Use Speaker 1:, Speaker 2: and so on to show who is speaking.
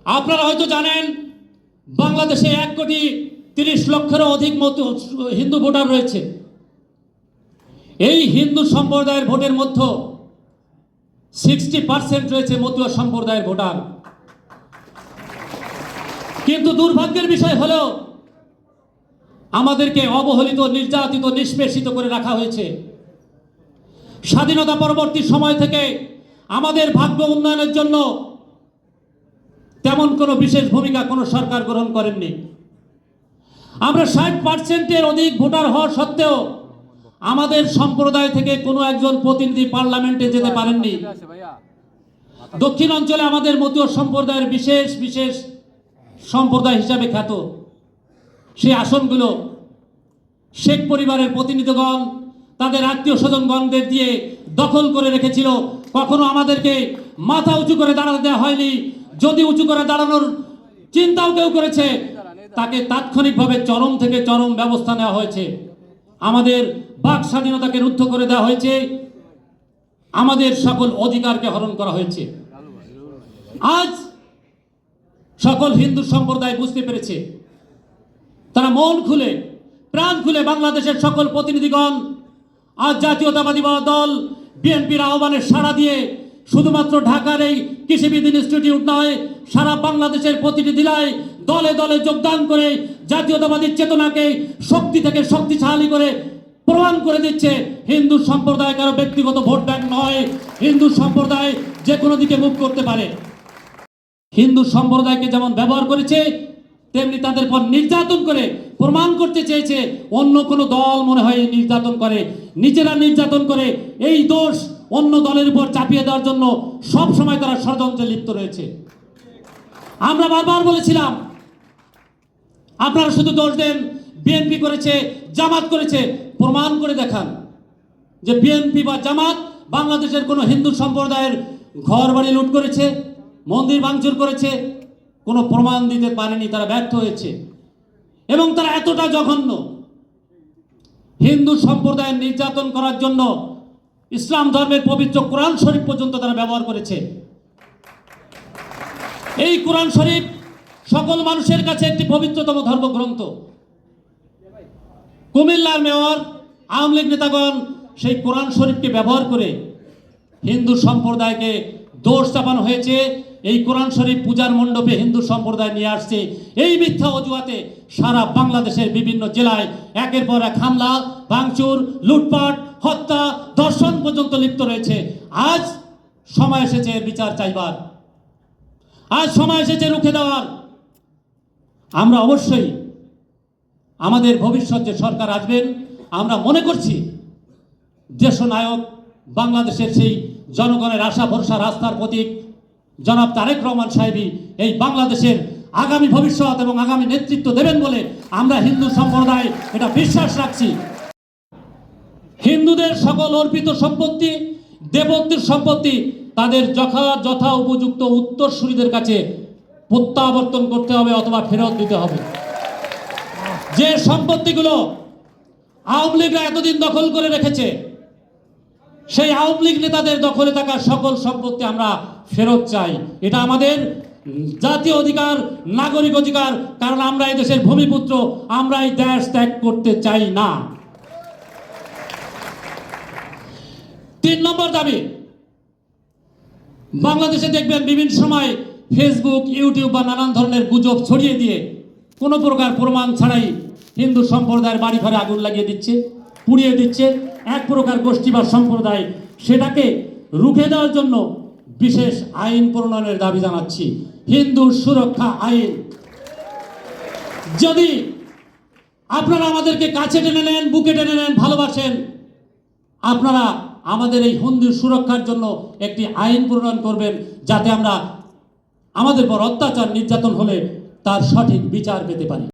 Speaker 1: আপনারা হয়তো জানেন বাংলাদেশে 1,30,00,000-এরও অধিক হিন্দু ভোটার রয়েছে। এই হিন্দু সম্প্রদায়ের ভোটের মধ্যে 60% রয়েছে মতুয়া সম্প্রদায়ের ভোটার। কিন্তু দুর্ভাগ্যের বিষয় হলো আমাদেরকে অবহেলিত, নির্যাতিত, নিষ্পেষিত করে রাখা হয়েছে। স্বাধীনতা পরবর্তী সময় থেকে আমাদের ভাগ্য উন্নয়নের জন্য তেমন কোনো বিশেষ ভূমিকা কোনো সরকার গ্রহণ করেননি। আমরা 60%-এর অধিক ভোটার হওয়া সত্ত্বেও আমাদের সম্প্রদায় থেকে কোনো একজন প্রতিনিধি পার্লামেন্টে যেতে পারেননি। দক্ষিণ অঞ্চলে আমাদের মতুয়া সম্প্রদায়ের বিশেষ বিশেষ সম্প্রদায় হিসাবে খ্যাত সেই আসনগুলো শেখ পরিবারের প্রতিনিধিগণ তাদের আত্মীয় স্বজনগণদের দিয়ে দখল করে রেখেছিল। কখনো আমাদেরকে মাথা উঁচু করে দাঁড়াতে দেওয়া হয়নি। যদি উঁচু করে দাঁড়ানোর চিন্তাও কেউ করেছে, তাকে তাৎক্ষণিকভাবে চরম থেকে চরম ব্যবস্থা নেওয়া হয়েছে। আমাদের বাক স্বাধীনতাকে রুদ্ধ করে দেওয়া হয়েছে, আমাদের সকল অধিকারকে হরণ করা হয়েছে। আজ সকল হিন্দু সম্প্রদায় বুঝতে পেরেছে, তারা মন খুলে প্রাণ খুলে বাংলাদেশের সকল প্রতিনিধিগণ আজ জাতীয়তাবাদী দল বিএনপির আহ্বানে সাড়া দিয়ে শুধুমাত্র ঢাকার এই কৃষিবিদ ইনস্টিটিউট নয়, সারা বাংলাদেশের প্রতিটি জেলায় দলে দলে যোগদান করে জাতীয়তাবাদী চেতনাকে শক্তি থেকে শক্তিশালী করে প্রমাণ করে দিচ্ছে হিন্দু সম্প্রদায় কারো ব্যক্তিগত ভোট ব্যাংক নয়। হিন্দু সম্প্রদায় যে কোনো দিকে মুখ করতে পারে। হিন্দু সম্প্রদায়কে যেমন ব্যবহার করেছে, তেমনি তাদের পর নির্যাতন করে প্রমাণ করতে চেয়েছে অন্য কোনো দল মনে হয় নির্যাতন করে, নিজেরা নির্যাতন করে এই দোষ অন্য দলের উপর চাপিয়ে দেওয়ার জন্য সব সময় তারা ষড়যন্ত্রে লিপ্ত রয়েছে। আমরা বারবার বলেছিলাম, আপনারা শুধু দোষ দেন বিএনপি করেছে, জামাত করেছে। প্রমাণ করে দেখান যে বিএনপি বা জামাত বাংলাদেশের কোনো হিন্দু সম্প্রদায়ের ঘর বাড়ি লুট করেছে, মন্দির ভাঙচুর করেছে। কোনো প্রমাণ দিতে পারেনি, তারা ব্যর্থ হয়েছে। এবং তারা এতটা জঘন্য, হিন্দু সম্প্রদায়ের নির্যাতন করার জন্য ইসলাম ধর্মের পবিত্র কোরআন শরীফ পর্যন্ত তারা ব্যবহার করেছে। এই কোরআন শরীফ সকল মানুষের কাছে একটি পবিত্রতম ধর্মগ্রন্থ। কুমিল্লার মেয়র আওয়ামী লীগ নেতাগণ সেই কোরআন শরীফকে ব্যবহার করে হিন্দু সম্প্রদায়কে দোষ চাপানো হয়েছে। এই কোরআন শরীফ পূজার মণ্ডপে হিন্দু সম্প্রদায় নিয়ে আসছে। এই মিথ্যা অজুহাতে সারা বাংলাদেশের বিভিন্ন জেলায় একের পর এক হামলা, ভাঙচুর, লুটপাট, হত্যা, ধর্ষণ পর্যন্ত লিপ্ত রয়েছে। আজ সময় এসেছে এর বিচার চাইবার, আজ সময় এসেছে রুখে দেওয়ার। আমরা অবশ্যই আমাদের ভবিষ্যৎ যে সরকার আসবেন, আমরা মনে করছি দেশনায়ক বাংলাদেশের সেই জনগণের আশা ভরসা রাস্তার প্রতীক জনাব তারেক রহমান সাহেবই এই বাংলাদেশের আগামী ভবিষ্যৎ এবং আগামী নেতৃত্ব দেবেন বলে আমরা হিন্দু সম্প্রদায় এটা বিশ্বাস রাখছি। হিন্দুদের সকল অর্পিত সম্পত্তি, দেবত্বের সম্পত্তি তাদের যথা উপযুক্ত উত্তরসূরিদের কাছে প্রত্যাবর্তন করতে হবে অথবা ফেরত দিতে হবে। যে সম্পত্তিগুলো আওয়ামী লীগরা এতদিন দখল করে রেখেছে, সেই আওয়ামী লীগ নেতাদের দখলে থাকা সকল সম্পত্তি আমরা ফেরত চাই। এটা আমাদের জাতীয় অধিকার, নাগরিক অধিকার। কারণ আমরা এই দেশের ভূমিপুত্র, আমরা এই দেশ ত্যাগ করতে চাই না। 3 নম্বর দাবি, বাংলাদেশে দেখবেন বিভিন্ন সময় ফেসবুক, ইউটিউব বা নানান ধরনের গুজব ছড়িয়ে দিয়ে কোনো প্রকার প্রমাণ ছাড়াই হিন্দু সম্প্রদায়ের বাড়ি ঘরে আগুন লাগিয়ে দিচ্ছে, পুড়িয়ে দিচ্ছে এক প্রকার গোষ্ঠী বা সম্প্রদায়। সেটাকে রুখে দেওয়ার জন্য বিশেষ আইন প্রণয়নের দাবি জানাচ্ছি, হিন্দু সুরক্ষা আইন। যদি আপনারা আমাদেরকে কাছে টেনে নেন, বুকে টেনে নেন, ভালোবাসেন, আপনারা আমাদের এই হিন্দু সুরক্ষার জন্য একটি আইন প্রণয়ন করবেন, যাতে আমরা আমাদের পর অত্যাচার নির্যাতন হলে তার সঠিক বিচার পেতে পারি।